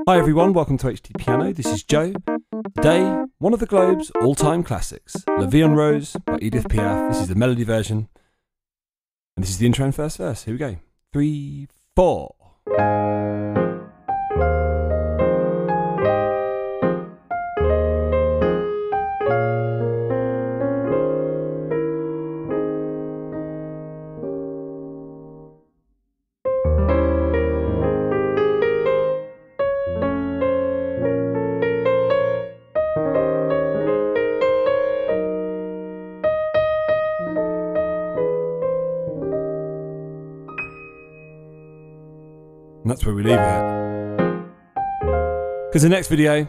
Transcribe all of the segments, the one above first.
Hi everyone, welcome to HDpiano. This is Joe. Today, one of the Globe's all-time classics, La Vie en Rose by Édith Piaf. This is the melody version. And this is the intro and first verse. Here we go. 3, 4. And that's where we leave it. Because the next video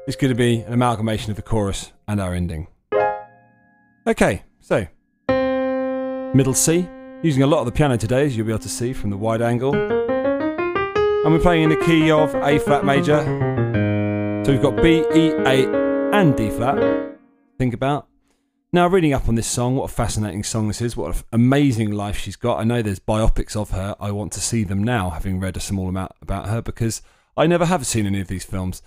is going to be an amalgamation of the chorus and our ending. Okay, so middle C, using a lot of the piano today, as you'll be able to see from the wide angle. And we're playing in the key of A flat major. So we've got B, E, A and D flat. Think about. Now, reading up on this song, what a fascinating song this is, what an amazing life she's got. I know there's biopics of her. I want to see them now, having read a small amount about her, because I never have seen any of these films.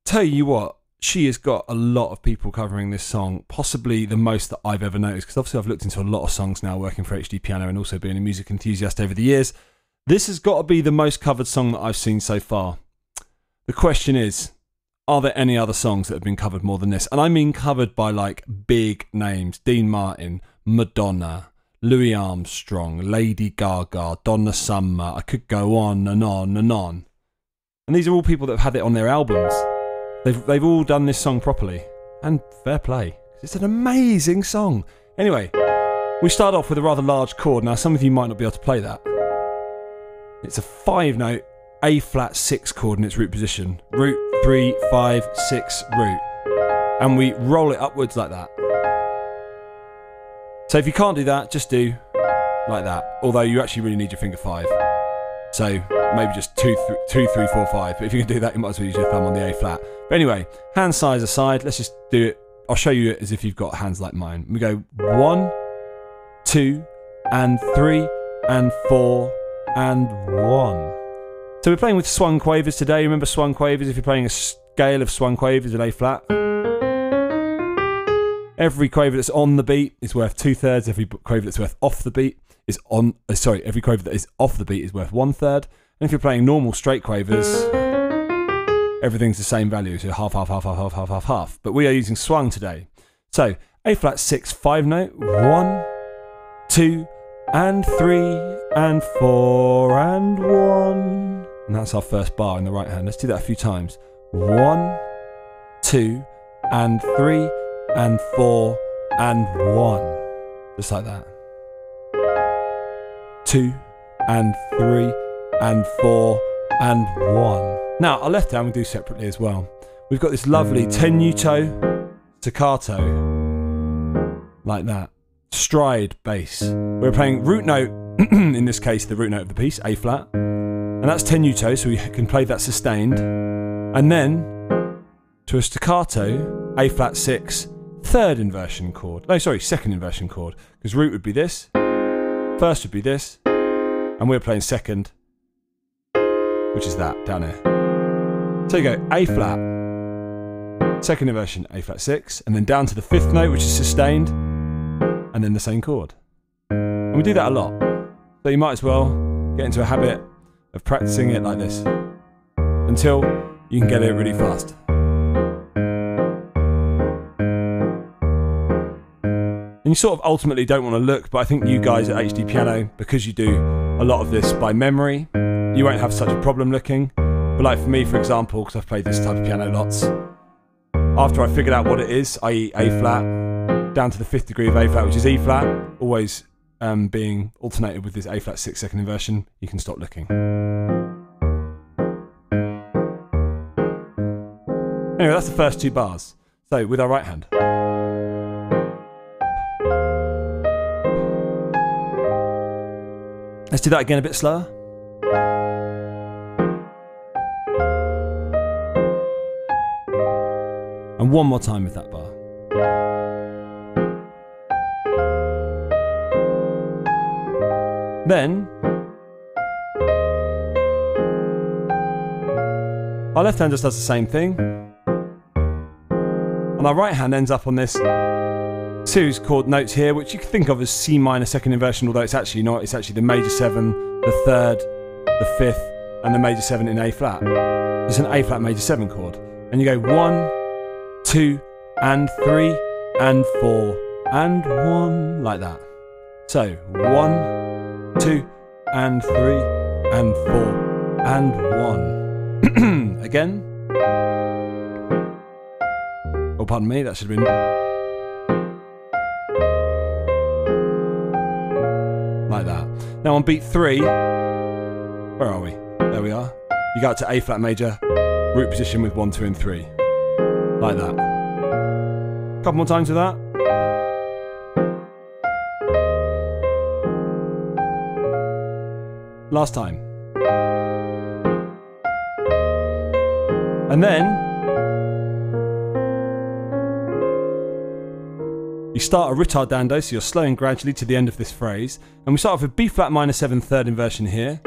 Tell you what, she has got a lot of people covering this song, possibly the most that I've ever noticed, because obviously I've looked into a lot of songs now, working for HDpiano and also being a music enthusiast over the years. This has got to be the most covered song that I've seen so far. The question is, are there any other songs that have been covered more than this? And I mean covered by like big names. Dean Martin, Madonna, Louis Armstrong, Lady Gaga, Donna Summer. I could go on and on and on. And these are all people that have had it on their albums. They've all done this song properly. And fair play. It's an amazing song. Anyway, we start off with a rather large chord. Now some of you might not be able to play that. It's a 5-note A flat 6 chord in its root position. Root 3, 5, 6, root. And we roll it upwards like that. So if you can't do that, just do like that. Although you actually really need your finger 5. So maybe just 2, 3, 4, 5. But if you can do that, you might as well use your thumb on the A flat. But anyway, hand size aside, let's just do it. I'll show you it as if you've got hands like mine. We go 1, 2, and 3, and 4, and 1. So we're playing with swung quavers today. Remember swung quavers? If you're playing a scale of swung quavers in A flat, every quaver that's on the beat is worth 2/3. Every quaver that's worth off the beat is on. Every quaver that is off the beat is worth 1/3. And if you're playing normal straight quavers, everything's the same value. So half, half, half, half, half, half, half, half. But we are using swung today. So A flat 6 5-note. 1, 2, and 3, and 4, and 1. And that's our first bar in the right hand. Let's do that a few times. 1, 2, and 3, and 4, and 1. Just like that. 2, and 3, and 4, and 1. Now, our left hand we do separately as well. We've got this lovely tenuto staccato, like that. Stride bass. We're playing root note, in this case the root note of the piece, A flat. And that's tenuto, so we can play that sustained. And then, to a staccato, A flat 6, third inversion chord. No, sorry, second inversion chord. Because root would be this, first would be this, and we're playing second, which is that, down here. So you go A flat, second inversion, A flat 6, and then down to the 5th note, which is sustained, and then the same chord. And we do that a lot. So you might as well get into a habit of practicing it like this until you can get it really fast. And you sort of ultimately don't want to look, but I think you guys at HDpiano, because you do a lot of this by memory, you won't have such a problem looking. But like for me, for example, because I've played this type of piano lots, after I figured out what it is, i.e. A flat, down to the 5th degree of A flat, which is E flat, always being alternated with this A flat 6 second inversion, you can stop looking. Anyway, that's the first 2 bars. So, with our right hand. Let's do that again a bit slower. And one more time with that bar. Then Our left hand just does the same thing. And our right hand ends up on this series of chord notes here, which you can think of as C minor second inversion, although it's actually not. It's actually the major 7, the 3rd, the 5th, and the major 7 in A flat. It's an A flat major 7 chord. And you go 1, 2, and 3, and 4, and 1, like that. So 1, 2, and 3, and 4, and 1. Again. Oh, pardon me, that should have been. Like that. Now on beat 3, where are we? There we are. You go up to A flat major, root position with 1, 2, and 3. Like that. A couple more times with that. Last time. And then you start a ritardando, so you're slowing gradually to the end of this phrase. And we start off with B flat minor 7 3rd inversion here,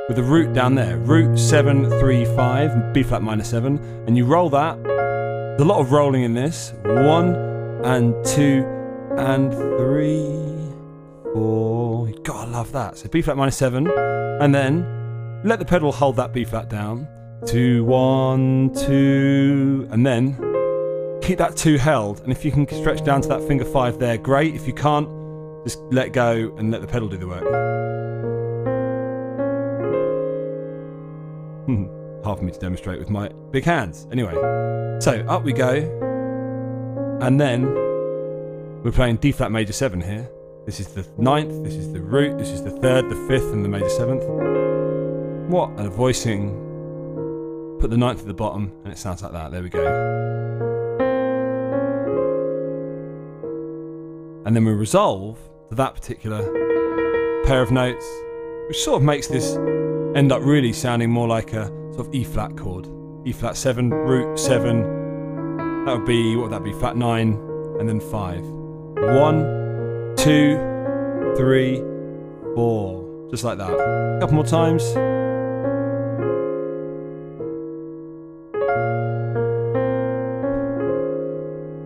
with a root down there. Root 7, 3, 5, B flat minor 7. And you roll that. There's a lot of rolling in this. 1, and 2, and 3, 4. You gotta love that. So B flat minor 7. And then let the pedal hold that B flat down. 2, 1, 2. And then keep that 2 held, and if you can stretch down to that finger 5 there, great. If you can't, just let go and let the pedal do the work. Hard for me to demonstrate with my big hands. Anyway, so up we go, and then we're playing D flat major 7 here. This is the 9th, this is the root, this is the 3rd, the 5th, and the major 7th. What a voicing. Put the 9th at the bottom, and it sounds like that. There we go. And then we resolve to that particular pair of notes, which sort of makes this end up really sounding more like a sort of E flat chord. E flat 7, root 7, that would be, what would that be, flat 9, and then 5. 1, 2, 3, 4, just like that. A couple more times.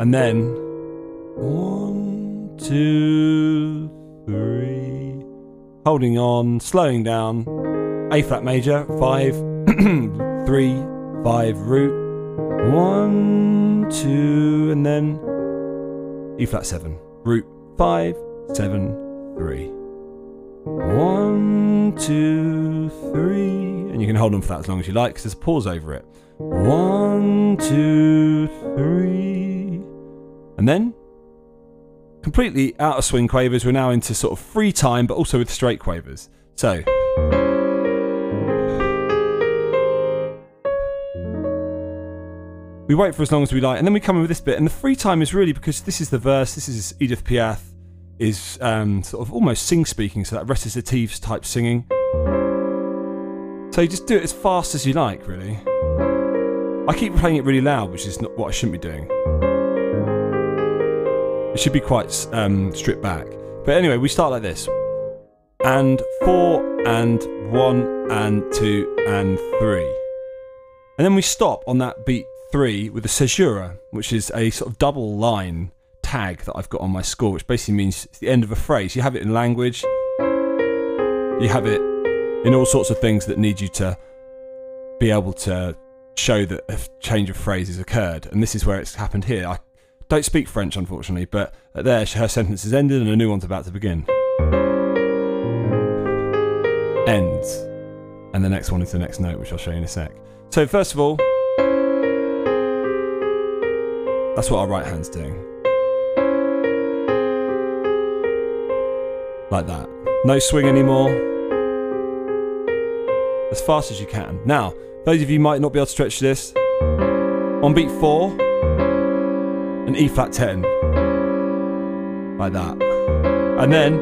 And then 1, 2, 3, holding on, slowing down, A flat major, 5, 3, 5, root, 1, 2, and then E flat 7, root, 5, 7, 3, 1, 2, 3, and you can hold on for that as long as you like because there's a pause over it. 1, 2, 3, and then completely out of swing quavers. We're now into sort of free time, but also with straight quavers. So we wait for as long as we like, and then we come in with this bit. And the free time is really because this is the verse. This is Édith Piaf, is sort of almost sing-speaking, so that recitatives type singing. So you just do it as fast as you like, really. I keep playing it really loud, which is not what I shouldn't be doing. It should be quite stripped back. But anyway, we start like this. And 4, and 1, and 2, and 3. And then we stop on that beat 3 with a caesura, which is a sort of double line tag that I've got on my score, which basically means it's the end of a phrase. You have it in language. You have it in all sorts of things that need you to be able to show that a change of phrase has occurred. And this is where it's happened here. I don't speak French, unfortunately, but there her sentence has ended and a new one's about to begin. Ends. And the next one is the next note, which I'll show you in a sec. So first of all, that's what our right hand's doing. Like that. No swing anymore. As fast as you can. Now, those of you who might not be able to stretch this, on beat 4, an E flat 10, like that, and then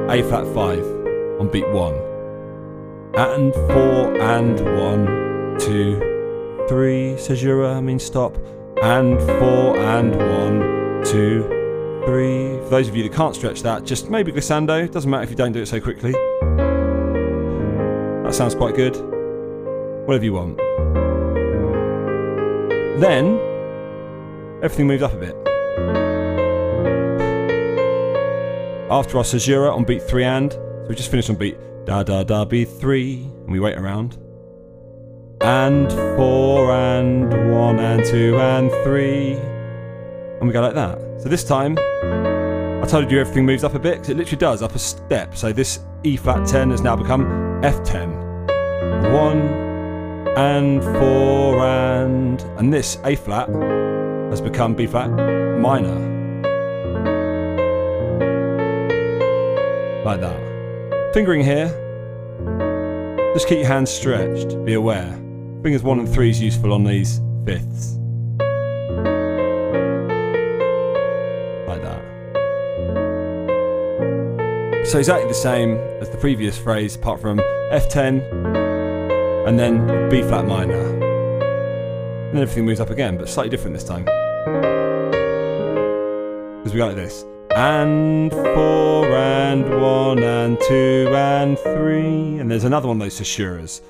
A flat 5 on beat 1, and 4, and 1, 2, 3, caesura, I mean stop, and 4, and 1, 2, 3. For those of you that can't stretch that, just maybe glissando, doesn't matter if you don't do it so quickly. That sounds quite good. Whatever you want. Then everything moves up a bit. After our caesura on beat 3 and, so we just finished on beat da da da beat 3, and we wait around. And 4 and 1 and 2 and 3, and we go like that. So this time, I told you everything moves up a bit, because it literally does, up a step. So this E flat 10 has now become F10. 1 and 4 and this A flat has become B flat minor. Like that. Fingering here, just keep your hands stretched, be aware. Fingers 1 and 3 is useful on these fifths. Like that. So exactly the same as the previous phrase, apart from F10 and then B flat minor. And then everything moves up again, but slightly different this time. Because we go like this. And 4 and 1 and 2 and 3, and there's another one of those caesuras.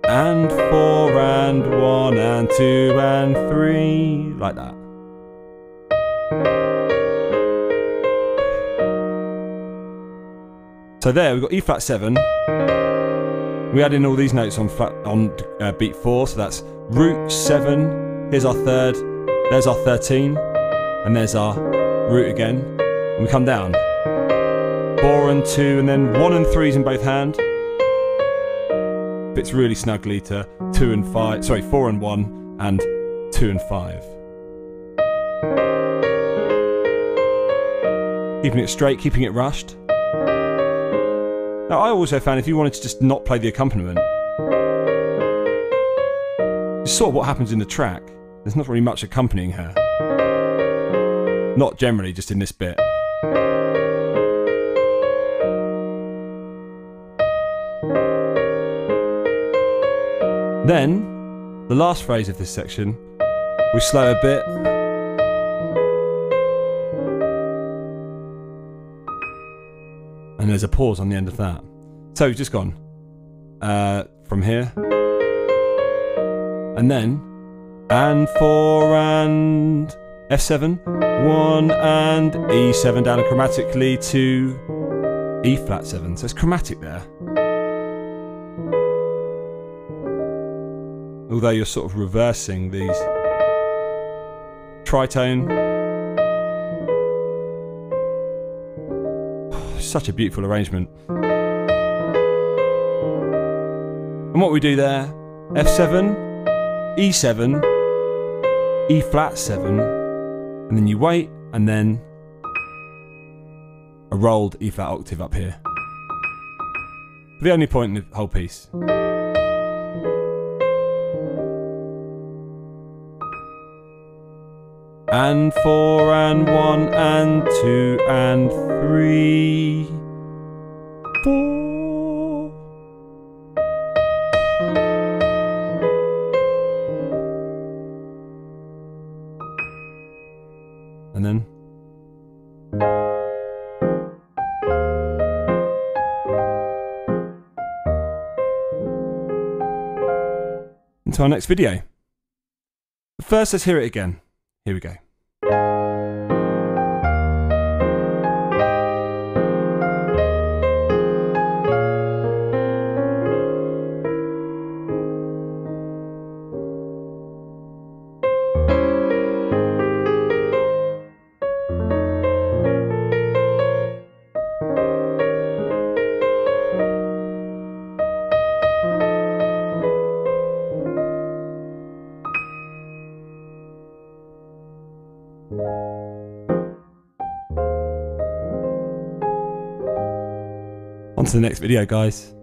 And 4 and 1 and 2 and 3, like that. So there we've got E flat 7. We add in all these notes on beat 4, so that's root 7. Here's our third. There's our 13, and there's our root again. And we come down. 4 and 2, and then 1 and 3's in both hand. Fits really snugly to 2 and 5. Sorry, 4 and 1 and 2 and 5. Keeping it straight, keeping it rushed. Now, I also found if you wanted to just not play the accompaniment, it's sort of what happens in the track. There's not really much accompanying her. Not generally, just in this bit. Then, the last phrase of this section, we slow a bit. And there's a pause on the end of that. So we've just gone from here. And then, and 4 and F7, 1 and E7 down chromatically to E flat 7. So it's chromatic there. Although you're sort of reversing these. Tritone. Oh, such a beautiful arrangement. And what we do there, F7, E7, E flat 7, and then you wait, and then a rolled E flat octave up here. The only point in the whole piece. And 4 and 1 and 2 and 3, 4. And then into our next video. But first, let's hear it again. Here we go. On to the next video, guys.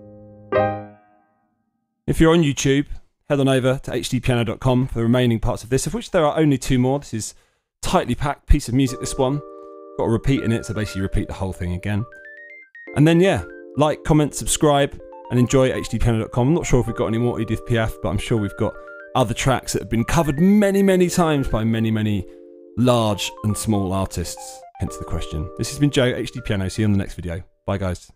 If you're on YouTube, head on over to HDpiano.com for the remaining parts of this, of which there are only 2 more. This is tightly packed piece of music, this one. Got a repeat in it, so basically repeat the whole thing again. And then, yeah, like, comment, subscribe, and enjoy HDpiano.com. I'm not sure if we've got any more Édith Piaf, but I'm sure we've got other tracks that have been covered many, many times by many, many large and small artists. Hence the question. This has been Joe, HDpiano. See you on the next video. Bye, guys.